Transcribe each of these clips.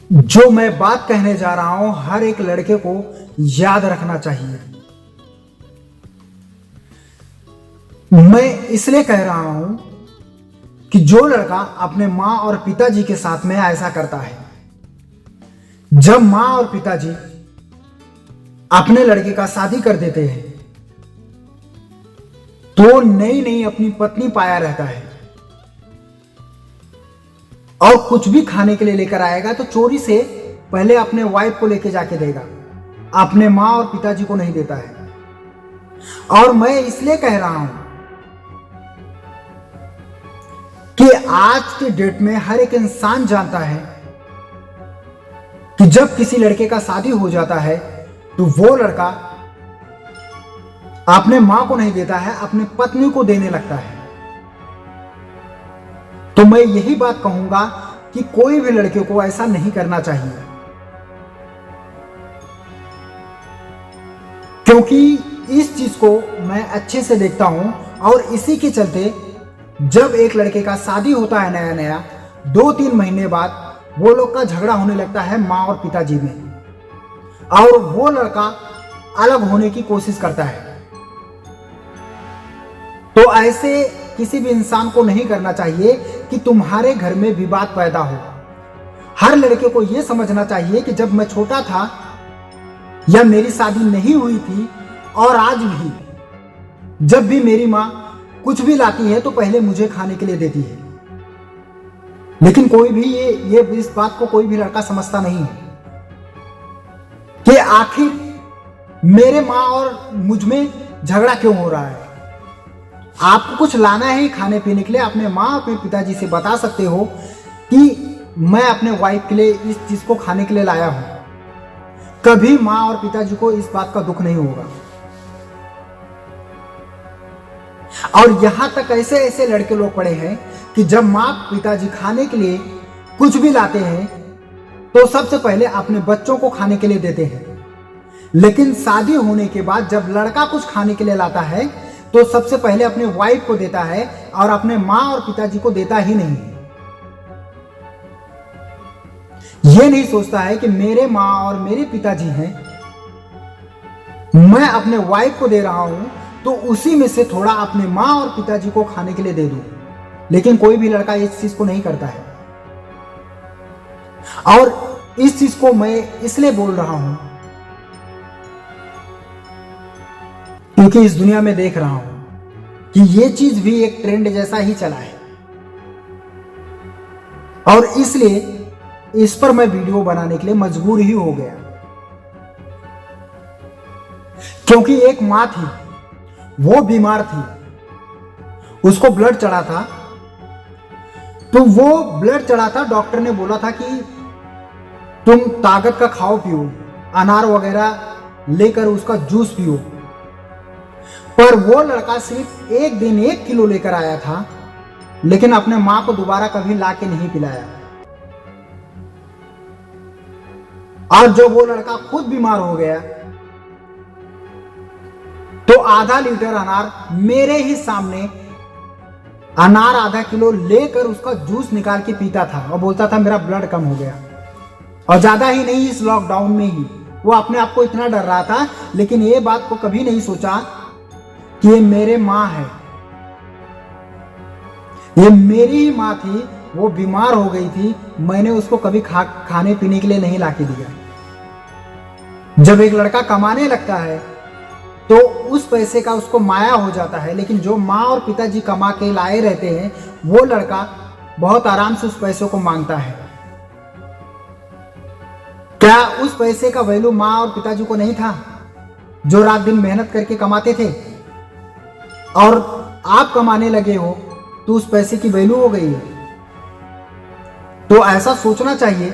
जो मैं बात कहने जा रहा हूं हर एक लड़के को याद रखना चाहिए। मैं इसलिए कह रहा हूं कि जो लड़का अपने मां और पिताजी के साथ में ऐसा करता है, जब मां और पिताजी अपने लड़के का शादी कर देते हैं तो नई नई अपनी पत्नी पाया रहता है और कुछ भी खाने के लिए लेकर आएगा तो चोरी से पहले अपने वाइफ को लेके जाके देगा, अपने मां और पिताजी को नहीं देता है। और मैं इसलिए कह रहा हूं कि आज के डेट में हर एक इंसान जानता है कि जब किसी लड़के का शादी हो जाता है तो वो लड़का अपने मां को नहीं देता है, अपनी पत्नी को देने लगता है। तो मैं यही बात कहूंगा कि कोई भी लड़के को ऐसा नहीं करना चाहिए, क्योंकि इस चीज को मैं अच्छे से देखता हूं और इसी के चलते जब एक लड़के का शादी होता है नया नया, 2-3 महीने बाद वो लोग का झगड़ा होने लगता है मां और पिताजी में, और वो लड़का अलग होने की कोशिश करता है। तो ऐसे किसी भी इंसान को नहीं करना चाहिए कि तुम्हारे घर में विवाद पैदा हो। हर लड़के को यह समझना चाहिए कि जब मैं छोटा था या मेरी शादी नहीं हुई थी और आज भी जब भी मेरी मां कुछ भी लाती है तो पहले मुझे खाने के लिए देती है, लेकिन कोई भी ये इस बात को कोई भी लड़का समझता नहीं है कि आखिर मेरे मां और मुझ में झगड़ा क्यों हो रहा है। आपको कुछ लाना है खाने पीने के लिए, अपने माँ अपने पिताजी से बता सकते हो कि मैं अपने वाइफ के लिए इस चीज को खाने के लिए लाया हूं। कभी माँ और पिताजी को इस बात का दुख नहीं होगा। और यहां तक ऐसे ऐसे लड़के लोग पड़े हैं कि जब माँ पिताजी खाने के लिए कुछ भी लाते हैं तो सबसे पहले अपने बच्चों को खाने के लिए देते हैं, लेकिन शादी होने के बाद जब लड़का कुछ खाने के लिए लाता है तो सबसे पहले अपने वाइफ को देता है और अपने मां और पिताजी को देता ही नहीं। यह नहीं सोचता है कि मेरे मां और मेरे पिताजी हैं, मैं अपने वाइफ को दे रहा हूं तो उसी में से थोड़ा अपने मां और पिताजी को खाने के लिए दे दूं। लेकिन कोई भी लड़का इस चीज को नहीं करता है। और इस चीज को मैं इसलिए बोल रहा हूं क्योंकि इस दुनिया में देख रहा हूं कि ये चीज भी एक ट्रेंड जैसा ही चला है, और इसलिए इस पर मैं वीडियो बनाने के लिए मजबूर ही हो गया। क्योंकि एक मां थी, वो बीमार थी, उसको ब्लड चढ़ा था, तो वो ब्लड चढ़ा था, डॉक्टर ने बोला था कि तुम ताकत का खाओ पियो, अनार वगैरह लेकर उसका जूस पियो। पर वो लड़का सिर्फ एक दिन 1 किलो लेकर आया था, लेकिन अपने मां को दोबारा कभी ला के नहीं पिलाया। और जब वो लड़का खुद बीमार हो गया तो आधा लीटर अनार मेरे ही सामने, अनार आधा किलो लेकर उसका जूस निकाल के पीता था और बोलता था मेरा ब्लड कम हो गया। और ज्यादा ही नहीं, इस लॉकडाउन में ही वो अपने आप को इतना डर रहा था, लेकिन ये बात को कभी नहीं सोचा कि ये मेरे मां है, ये मेरी ही मां थी, वो बीमार हो गई थी, मैंने उसको कभी खाने पीने के लिए नहीं लाके दिया। जब एक लड़का कमाने लगता है तो उस पैसे का उसको माया हो जाता है, लेकिन जो मां और पिताजी कमा के लाए रहते हैं वो लड़का बहुत आराम से उस पैसे को मांगता है। क्या उस पैसे का वैल्यू मां और पिताजी को नहीं था, जो रात दिन मेहनत करके कमाते थे? और आप कमाने लगे हो तो उस पैसे की वैल्यू हो गई है। तो ऐसा सोचना चाहिए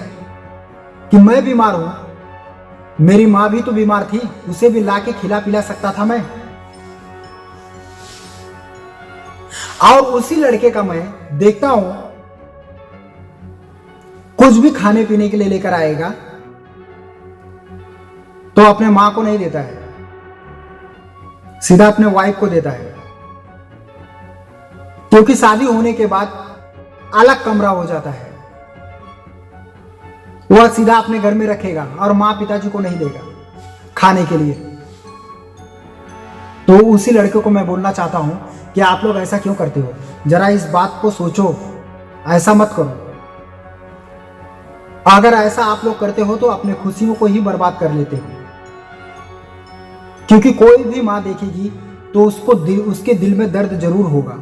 कि मैं बीमार हूं, मेरी मां भी तो बीमार थी, उसे भी लाके खिला पिला सकता था मैं। और उसी लड़के का मैं देखता हूं कुछ भी खाने पीने के लिए लेकर आएगा तो अपने मां को नहीं देता है, सीधा अपने वाइफ को देता है, क्योंकि शादी होने के बाद अलग कमरा हो जाता है। वह सीधा अपने घर में रखेगा और माँ पिताजी को नहीं देगा खाने के लिए। तो उसी लड़के को मैं बोलना चाहता हूं कि आप लोग ऐसा क्यों करते हो? जरा इस बात को सोचो, ऐसा मत करो। अगर ऐसा आप लोग करते हो तो अपने खुशियों को ही बर्बाद कर लेते हो। क्योंकि कोई भी माँ देखेगी तो उसके दिल में दर्द जरूर होगा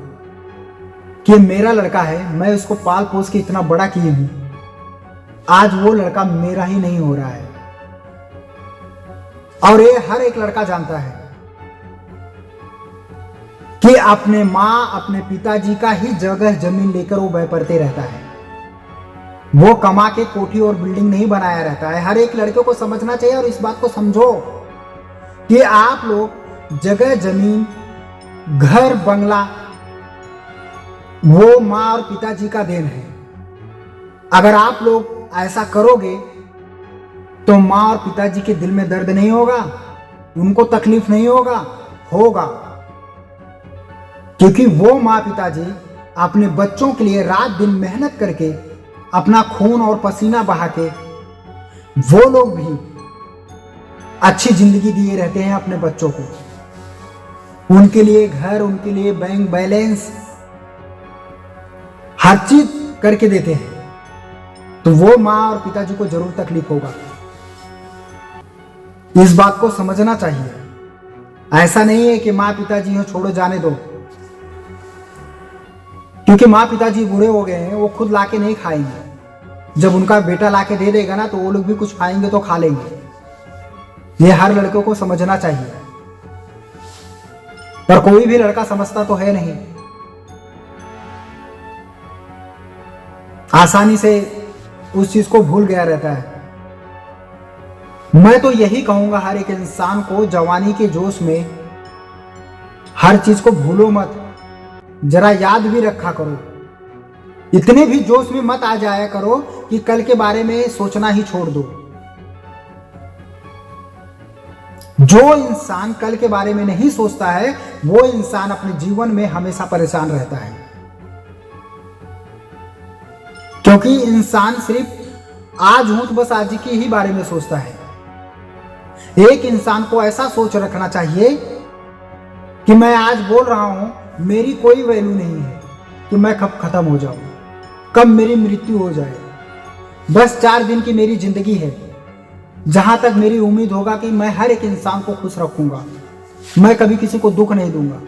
कि मेरा लड़का है, मैं उसको पाल पोस के इतना बड़ा किए हूं, आज वो लड़का मेरा ही नहीं हो रहा है। और ये हर एक लड़का जानता है कि अपने माँ अपने पिताजी का ही जगह जमीन लेकर वो बेपरते रहता है। वो कमा के कोठी और बिल्डिंग नहीं बनाया रहता है। हर एक लड़के को समझना चाहिए और इस बात को समझो कि आप लोग जगह जमीन घर बंगला वो माँ और पिताजी का देन है। अगर आप लोग ऐसा करोगे तो माँ और पिताजी के दिल में दर्द नहीं होगा, उनको तकलीफ नहीं होगा। क्योंकि वो माँ पिताजी अपने बच्चों के लिए रात दिन मेहनत करके अपना खून और पसीना बहा के वो लोग भी अच्छी जिंदगी दिए रहते हैं अपने बच्चों को। उनके लिए घर, उनके लिए बैंक बैलेंस, हर चीज करके देते हैं। तो वो माँ और पिताजी को जरूर तकलीफ होगा। इस बात को समझना चाहिए। ऐसा नहीं है कि माँ पिताजी हो छोड़ो जाने दो, क्योंकि माँ पिताजी बूढ़े हो गए हैं, वो खुद लाके नहीं खाएंगे। जब उनका बेटा लाके दे देगा ना तो वो लोग भी कुछ खाएंगे तो खा लेंगे। ये हर लड़कों को समझना चाहिए, पर कोई भी लड़का समझता तो है नहीं। आसानी से उस चीज को भूल गया रहता है। मैं तो यही कहूंगा हर एक इंसान को, जवानी के जोश में हर चीज को भूलो मत, जरा याद भी रखा करो। इतने भी जोश में मत आ जाया करो कि कल के बारे में सोचना ही छोड़ दो। जो इंसान कल के बारे में नहीं सोचता है वो इंसान अपने जीवन में हमेशा परेशान रहता है। क्योंकि इंसान सिर्फ आज हूं तो बस आज के ही बारे में सोचता है। एक इंसान को ऐसा सोच रखना चाहिए कि मैं आज बोल रहा हूं, मेरी कोई वैल्यू नहीं है कि मैं कब खत्म हो जाऊं, कब मेरी मृत्यु हो जाए। बस 4 दिन की मेरी जिंदगी है, जहां तक मेरी उम्मीद होगा कि मैं हर एक इंसान को खुश रखूंगा। मैं कभी किसी को दुख नहीं दूंगा,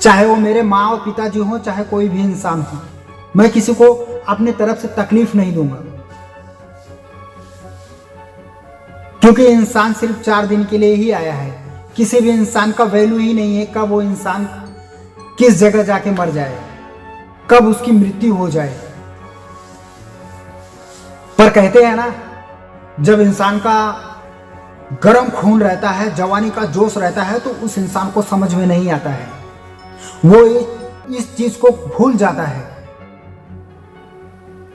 चाहे वो मेरे माँ और पिताजी हो, चाहे कोई भी इंसान हो। मैं किसी को अपने तरफ से तकलीफ नहीं दूंगा, क्योंकि इंसान सिर्फ 4 दिन के लिए ही आया है। किसी भी इंसान का वैल्यू ही नहीं है कब वो इंसान किस जगह जाके मर जाए, कब उसकी मृत्यु हो जाए। पर कहते हैं ना, जब इंसान का गर्म खून रहता है, जवानी का जोश रहता है, तो उस इंसान को समझ में नहीं आता है। वो इस चीज को भूल जाता है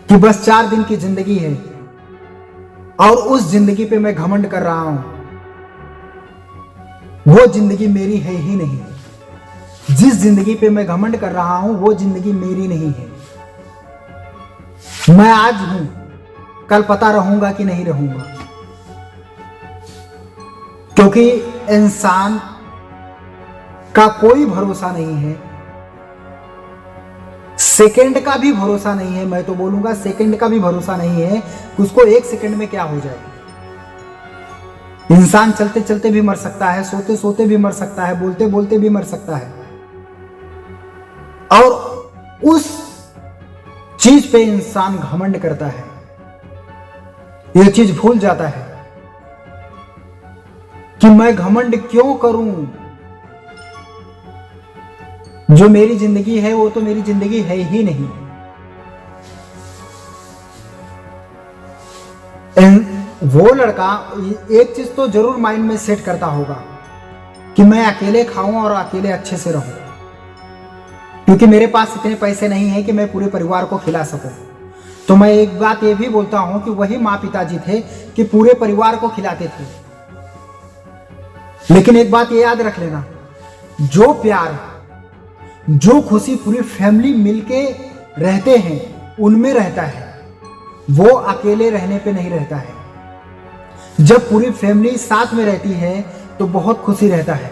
कि बस 4 दिन की जिंदगी है और उस जिंदगी पे मैं घमंड कर रहा हूं। वो जिंदगी मेरी है ही नहीं। जिस जिंदगी पे मैं घमंड कर रहा हूं वो जिंदगी मेरी नहीं है। मैं आज हूं, कल पता रहूंगा कि नहीं रहूंगा। क्योंकि इंसान का कोई भरोसा नहीं है, सेकंड का भी भरोसा नहीं है। मैं तो बोलूंगा सेकंड का भी भरोसा नहीं है कि उसको 1 सेकंड में क्या हो जाए। इंसान चलते चलते भी मर सकता है, सोते सोते भी मर सकता है, बोलते बोलते भी मर सकता है। और उस चीज पे इंसान घमंड करता है, यह चीज भूल जाता है कि मैं घमंड क्यों करूं। जो मेरी जिंदगी है वो तो मेरी जिंदगी है ही नहीं। वो लड़का एक चीज तो जरूर माइंड में सेट करता होगा कि मैं अकेले खाऊं और अकेले अच्छे से रहूं, क्योंकि मेरे पास इतने पैसे नहीं है कि मैं पूरे परिवार को खिला सकूं। तो मैं एक बात ये भी बोलता हूं कि वही माँ पिताजी थे कि पूरे परिवार को खिलाते थे। लेकिन एक बात ये याद रख लेना, जो प्यार, जो खुशी पूरी फैमिली मिलके रहते हैं उनमें रहता है। वो अकेले रहने पे नहीं रहता है। जब पूरी फैमिली साथ में रहती है तो बहुत खुशी रहता है।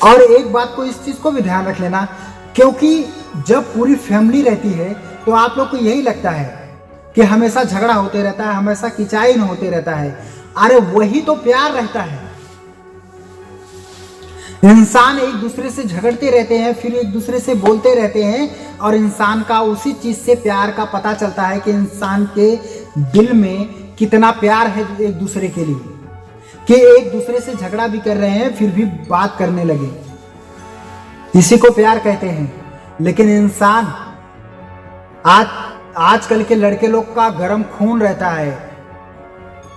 और एक बात को, इस चीज को भी ध्यान रख लेना, क्योंकि जब पूरी फैमिली रहती है तो आप लोग को यही लगता है कि हमेशा झगड़ा होते रहता है, हमेशा किचाइन होते रहता है। अरे वही तो प्यार रहता है। इंसान एक दूसरे से झगड़ते रहते हैं, फिर एक दूसरे से बोलते रहते हैं, और इंसान का उसी चीज से प्यार का पता चलता है कि इंसान के दिल में कितना प्यार है एक दूसरे के लिए, कि एक दूसरे से झगड़ा भी कर रहे हैं फिर भी बात करने लगे। इसी को प्यार कहते हैं। लेकिन इंसान, आजकल के लड़के लोग का गर्म खून रहता है,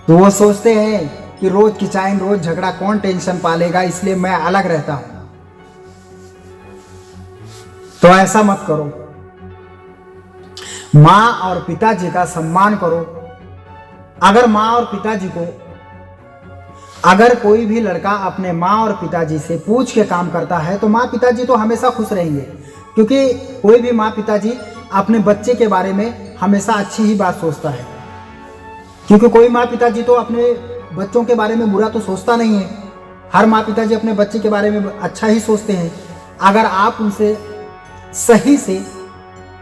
तो वो सोचते हैं कि रोज किचाइन, रोज झगड़ा, कौन टेंशन पालेगा, इसलिए मैं अलग रहता हूं। तो ऐसा मत करो। मां और पिताजी का सम्मान करो। अगर मां और पिताजी को, अगर कोई भी लड़का अपने मां और पिताजी से पूछ के काम करता है तो मां पिताजी तो हमेशा खुश रहेंगे, क्योंकि कोई भी मां पिताजी अपने बच्चे के बारे में हमेशा अच्छी ही बात सोचता है। क्योंकि कोई माँ पिताजी तो अपने बच्चों के बारे में बुरा तो सोचता नहीं है। हर माँ पिताजी अपने बच्चे के बारे में अच्छा ही सोचते हैं। अगर आप उनसे सही से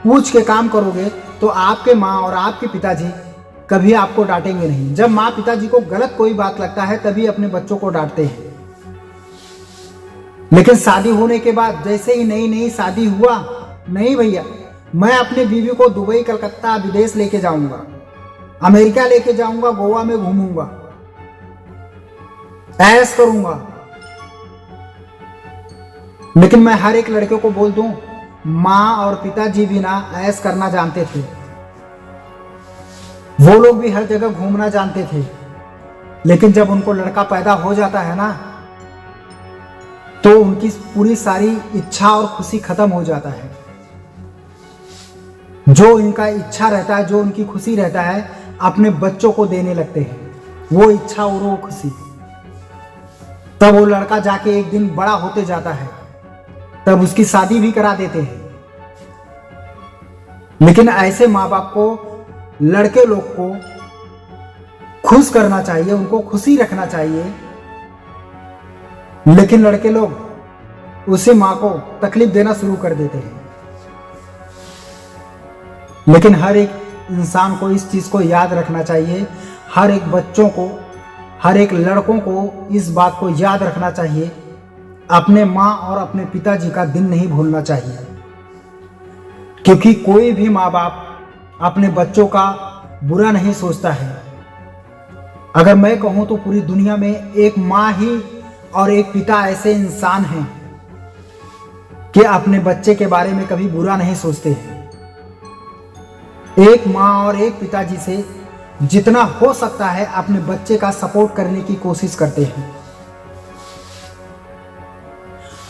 पूछ के काम करोगे तो आपके माँ और आपके पिताजी कभी आपको डांटेंगे नहीं। जब माँ पिताजी को गलत कोई बात लगता है तभी अपने बच्चों को डांटते हैं। लेकिन शादी होने के बाद, जैसे ही नई नई शादी हुआ, नहीं भैया, मैं अपनी बीवी को दुबई, कलकत्ता, विदेश लेके जाऊंगा, अमेरिका लेके जाऊंगा, गोवा में घूमूंगा, ऐश करूंगा। लेकिन मैं हर एक लड़के को बोल दूं, मां और पिताजी भी ना ऐश करना जानते थे। वो लोग भी हर जगह घूमना जानते थे। लेकिन जब उनको लड़का पैदा हो जाता है ना, तो उनकी पूरी सारी इच्छा और खुशी खत्म हो जाता है। जो इनका इच्छा रहता है, जो उनकी खुशी रहता है, अपने बच्चों को देने लगते हैं। वो इच्छा और वो खुशी। तब वो लड़का जाके एक दिन बड़ा होते जाता है, तब उसकी शादी भी करा देते हैं। लेकिन ऐसे माँ बाप को, लड़के लोग को खुश करना चाहिए, उनको खुशी रखना चाहिए। लेकिन लड़के लोग उसी माँ को तकलीफ देना शुरू कर देते हैं। लेकिन हर एक इंसान को इस चीज को याद रखना चाहिए, हर एक बच्चों को, हर एक लड़कों को इस बात को याद रखना चाहिए, अपने माँ और अपने पिताजी का दिन नहीं भूलना चाहिए। क्योंकि कोई भी माँ बाप अपने बच्चों का बुरा नहीं सोचता है। अगर मैं कहूँ तो पूरी दुनिया में एक माँ ही और एक पिता ऐसे इंसान हैं कि अपने बच्चे के बारे में कभी बुरा नहीं सोचते हैं। एक माँ और एक पिताजी से जितना हो सकता है अपने बच्चे का सपोर्ट करने की कोशिश करते हैं।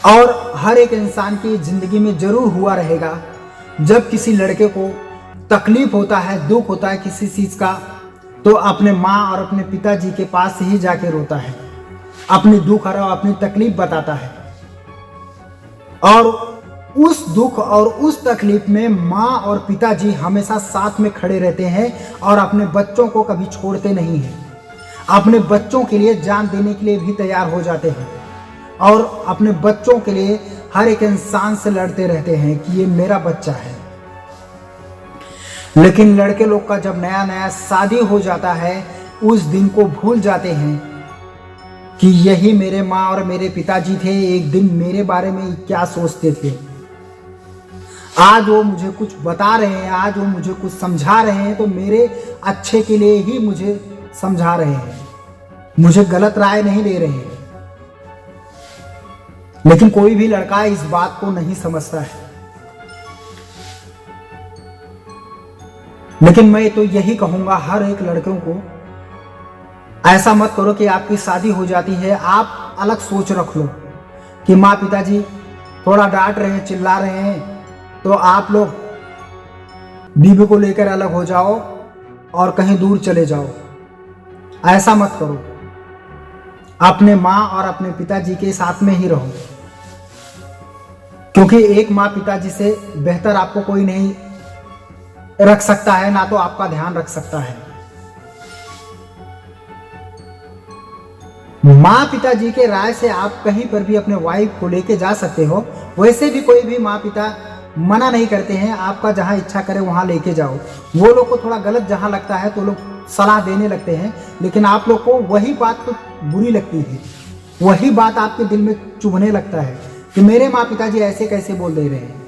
और हर एक इंसान की जिंदगी में जरूर हुआ रहेगा, जब किसी लड़के को तकलीफ होता है, दुख होता है किसी चीज का, तो अपने माँ और अपने पिताजी के पास ही जाके रोता है, अपनी दुख और अपनी तकलीफ बताता है। और उस दुख और उस तकलीफ में माँ और पिताजी हमेशा साथ में खड़े रहते हैं और अपने बच्चों को कभी छोड़ते नहीं हैं। अपने बच्चों के लिए जान देने के लिए भी तैयार हो जाते हैं और अपने बच्चों के लिए हर एक इंसान से लड़ते रहते हैं कि ये मेरा बच्चा है। लेकिन लड़के लोग का जब नया नया शादी हो जाता है, उस दिन को भूल जाते हैं कि यही मेरे माँ और मेरे पिताजी थे, एक दिन मेरे बारे में क्या सोचते थे। आज वो मुझे कुछ बता रहे हैं, आज वो मुझे कुछ समझा रहे हैं, तो मेरे अच्छे के लिए ही मुझे समझा रहे हैं, मुझे गलत राय नहीं दे रहे हैं। लेकिन कोई भी लड़का इस बात को नहीं समझता है। लेकिन मैं तो यही कहूंगा हर एक लड़कों को, ऐसा मत करो कि आपकी शादी हो जाती है, आप अलग सोच रख लो कि माँ पिताजी थोड़ा डांट रहे हैं, चिल्ला रहे हैं, तो आप लोग बीवी को लेकर अलग हो जाओ और कहीं दूर चले जाओ। ऐसा मत करो। अपने माँ और अपने पिताजी के साथ में ही रहो, क्योंकि एक माँ पिताजी से बेहतर आपको कोई नहीं रख सकता है, ना तो आपका ध्यान रख सकता है। माँ पिताजी के राय से आप कहीं पर भी अपने वाइफ को लेके जा सकते हो। वैसे भी कोई भी माँ पिता मना नहीं करते हैं, आपका जहाँ इच्छा करे वहाँ लेके जाओ। वो लोग को थोड़ा गलत जहाँ लगता है तो लोग सलाह देने लगते हैं, लेकिन आप लोग को वही बात तो बुरी लगती है, वही बात आपके दिल में चुभने लगता है कि मेरे माँ पिताजी ऐसे कैसे बोल दे रहे हैं।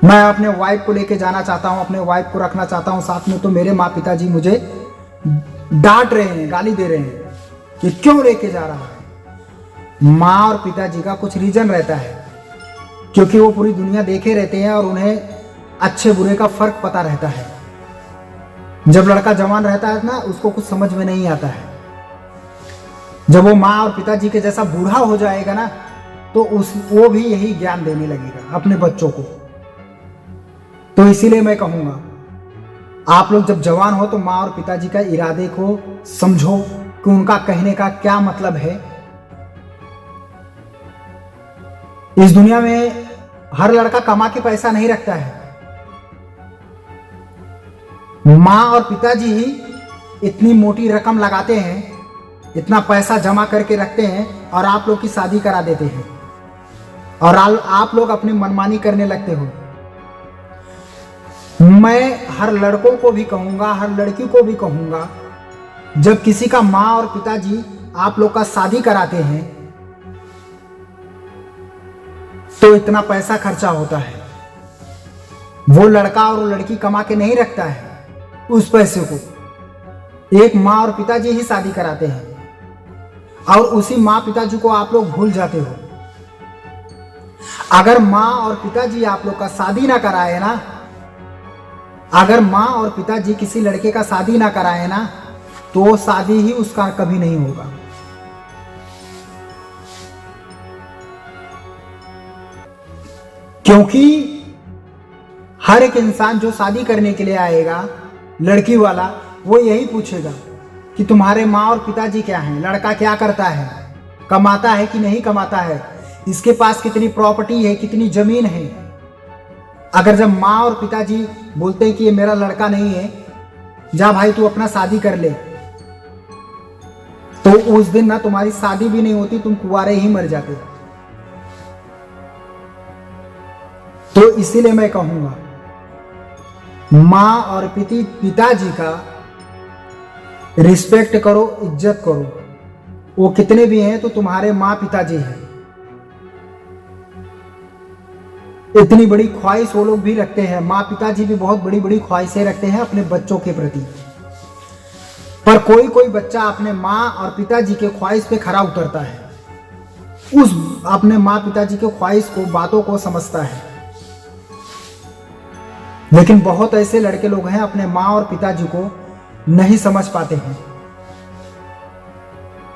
मैं अपने वाइफ को लेके जाना चाहता हूँ, अपने वाइफ को रखना चाहता हूँ साथ में, तो मेरे माँ पिताजी मुझे डांट रहे हैं, गाली दे रहे हैं कि क्यों लेके जा रहा है। माँ और पिताजी का कुछ रीजन रहता है, क्योंकि वो पूरी दुनिया देखे रहते हैं और उन्हें अच्छे बुरे का फर्क पता रहता है। जब लड़का जवान रहता है ना, उसको कुछ समझ में नहीं आता है। जब वो माँ और पिताजी के जैसा बूढ़ा हो जाएगा ना, तो वो भी यही ज्ञान देने लगेगा अपने बच्चों को। तो इसीलिए मैं कहूंगा, आप लोग जब जवान हो तो माँ और पिताजी का इरादे को समझो कि उनका कहने का क्या मतलब है। इस दुनिया में हर लड़का कमा के पैसा नहीं रखता है। माँ और पिताजी ही इतनी मोटी रकम लगाते हैं, इतना पैसा जमा करके रखते हैं और आप लोग की शादी करा देते हैं और आप लोग अपनी मनमानी करने लगते हो। मैं हर लड़कों को भी कहूंगा, हर लड़की को भी कहूंगा, जब किसी का माँ और पिताजी आप लोग का शादी कराते हैं तो इतना पैसा खर्चा होता है। वो लड़का और वो लड़की कमा के नहीं रखता है, उस पैसे को एक माँ और पिताजी ही शादी कराते हैं और उसी माँ पिताजी को आप लोग भूल जाते हो। अगर माँ और पिताजी आप लोग का शादी ना कराए ना, अगर माँ और पिताजी किसी लड़के का शादी ना कराए ना, तो शादी ही उसका कभी नहीं होगा। क्योंकि हर एक इंसान जो शादी करने के लिए आएगा, लड़की वाला, वो यही पूछेगा कि तुम्हारे माँ और पिताजी क्या हैं, लड़का क्या करता है, कमाता है कि नहीं कमाता है, इसके पास कितनी प्रॉपर्टी है, कितनी जमीन है। अगर जब माँ और पिताजी बोलते हैं कि ये मेरा लड़का नहीं है, जा भाई तू अपना शादी कर ले, तो उस दिन ना तुम्हारी शादी भी नहीं होती, तुम कुंवारे ही मर जाते। तो इसीलिए मैं कहूंगा, माँ और पिताजी का रिस्पेक्ट करो, इज्जत करो। वो कितने भी हैं तो तुम्हारे माँ पिताजी हैं। इतनी बड़ी ख्वाहिश वो लोग भी रखते हैं, माँ पिताजी भी बहुत बड़ी बड़ी ख्वाहिशें रखते हैं अपने बच्चों के प्रति। पर कोई कोई बच्चा अपने माँ और पिताजी के ख्वाहिश पे खरा उतरता है, उस अपने माँ पिताजी के ख्वाहिश को, बातों को समझता है। लेकिन बहुत ऐसे लड़के लोग हैं अपने माँ और पिताजी को नहीं समझ पाते हैं।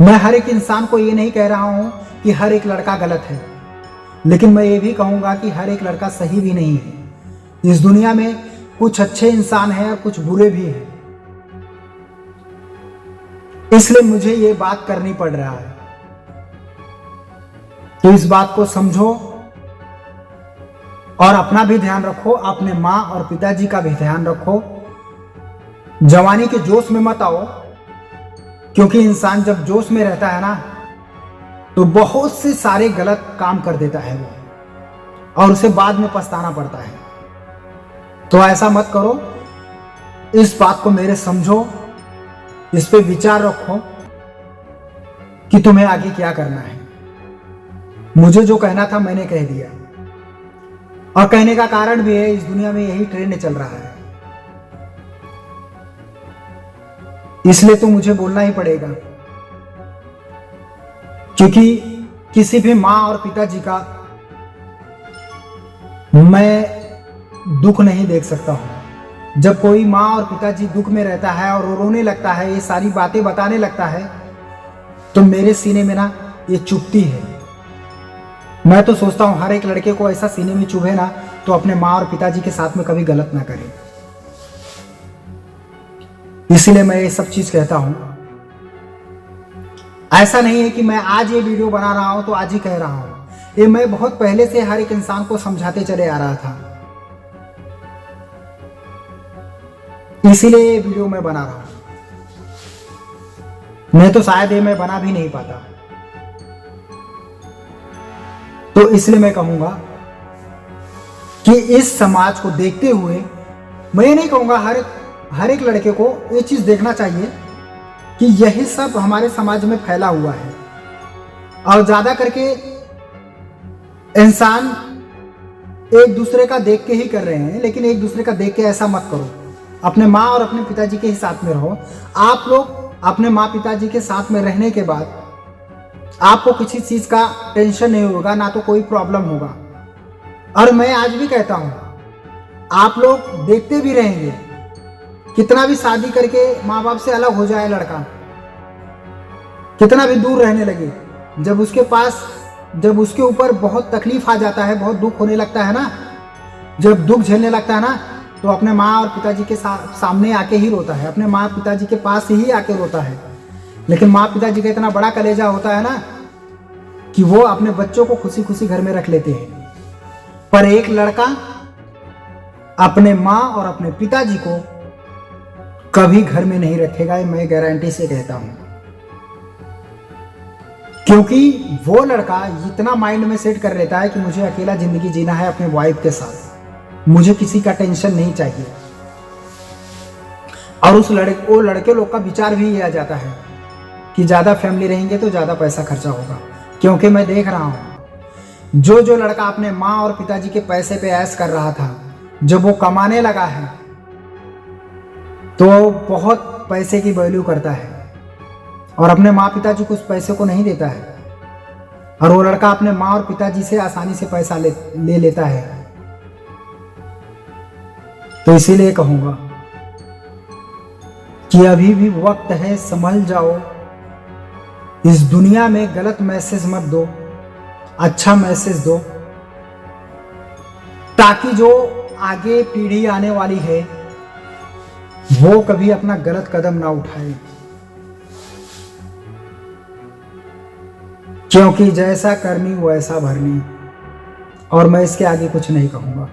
मैं हर एक इंसान को ये नहीं कह रहा हूं कि हर एक लड़का गलत है, लेकिन मैं ये भी कहूंगा कि हर एक लड़का सही भी नहीं है। इस दुनिया में कुछ अच्छे इंसान हैं और कुछ बुरे भी हैं, इसलिए मुझे ये बात करनी पड़ रहा है। तो इस बात को समझो और अपना भी ध्यान रखो, अपने माँ और पिताजी का भी ध्यान रखो। जवानी के जोश में मत आओ, क्योंकि इंसान जब जोश में रहता है ना, तो बहुत से सारे गलत काम कर देता है वो, और उसे बाद में पछताना पड़ता है। तो ऐसा मत करो। इस बात को मेरे समझो, इस पे विचार रखो कि तुम्हें आगे क्या करना है। मुझे जो कहना था मैंने कह दिया, और कहने का कारण भी है, इस दुनिया में यही ट्रेंड चल रहा है, इसलिए तो मुझे बोलना ही पड़ेगा। क्योंकि किसी भी माँ और पिताजी का मैं दुख नहीं देख सकता हूं। जब कोई माँ और पिताजी दुख में रहता है और रोने लगता है, ये सारी बातें बताने लगता है, तो मेरे सीने में ना ये चुभती है। मैं तो सोचता हूं हर एक लड़के को ऐसा सीने में चुभे ना, तो अपने माँ और पिताजी के साथ में कभी गलत ना करे। इसीलिए मैं ये सब चीज कहता हूं। ऐसा नहीं है कि मैं आज ये वीडियो बना रहा हूं तो आज ही कह रहा हूं, ये मैं बहुत पहले से हर एक इंसान को समझाते चले आ रहा था। इसीलिए ये वीडियो मैं बना रहा हूं। नहीं तो शायद ये मैं बना भी नहीं पाता। तो इसलिए मैं कहूंगा कि इस समाज को देखते हुए, मैं ये नहीं कहूंगा हर एक लड़के को ये चीज देखना चाहिए कि यही सब हमारे समाज में फैला हुआ है। और ज्यादा करके इंसान एक दूसरे का देख के ही कर रहे हैं, लेकिन एक दूसरे का देख के ऐसा मत करो। अपने माँ और अपने पिताजी के ही साथ में रहो। आप लोग अपने माँ पिताजी के साथ में रहने के बाद आपको किसी चीज का टेंशन नहीं होगा, ना तो कोई प्रॉब्लम होगा। और मैं आज भी कहता हूं, आप लोग देखते भी रहेंगे, कितना भी शादी करके माँ बाप से अलग हो जाए लड़का, कितना भी दूर रहने लगे, जब उसके ऊपर बहुत तकलीफ आ जाता है, बहुत दुख होने लगता है ना, जब दुख झेलने लगता है ना, तो अपने माँ और पिताजी के सामने आके ही रोता है, अपने माँ पिताजी के पास ही आके रोता है। लेकिन माँ पिताजी का इतना बड़ा कलेजा होता है ना कि वो अपने बच्चों को खुशी खुशी घर में रख लेते हैं। पर एक लड़का अपने माँ और अपने पिताजी को कभी घर में नहीं रखेगा, ये मैं गारंटी से कहता हूं। क्योंकि वो लड़का इतना माइंड में सेट कर लेता है कि मुझे अकेला जिंदगी जीना है अपने वाइफ के साथ, मुझे किसी का टेंशन नहीं चाहिए। और वो लड़के लोग का विचार भी ये आ जाता है कि ज्यादा फैमिली रहेंगे तो ज्यादा पैसा खर्चा होगा। क्योंकि मैं देख रहा हूं, जो लड़का अपने माँ और पिताजी के पैसे पे ऐश कर रहा था, जब वो कमाने लगा है तो बहुत पैसे की वैल्यू करता है और अपने माँ पिताजी को उस पैसे को नहीं देता है। और वो लड़का अपने माँ और पिताजी से आसानी से पैसा ले लेता है। तो इसीलिए कहूंगा कि अभी भी वक्त है, संभल जाओ। इस दुनिया में गलत मैसेज मत दो, अच्छा मैसेज दो, ताकि जो आगे पीढ़ी आने वाली है वो कभी अपना गलत कदम ना उठाए। क्योंकि जैसा करनी वैसा भरनी, और मैं इसके आगे कुछ नहीं कहूंगा।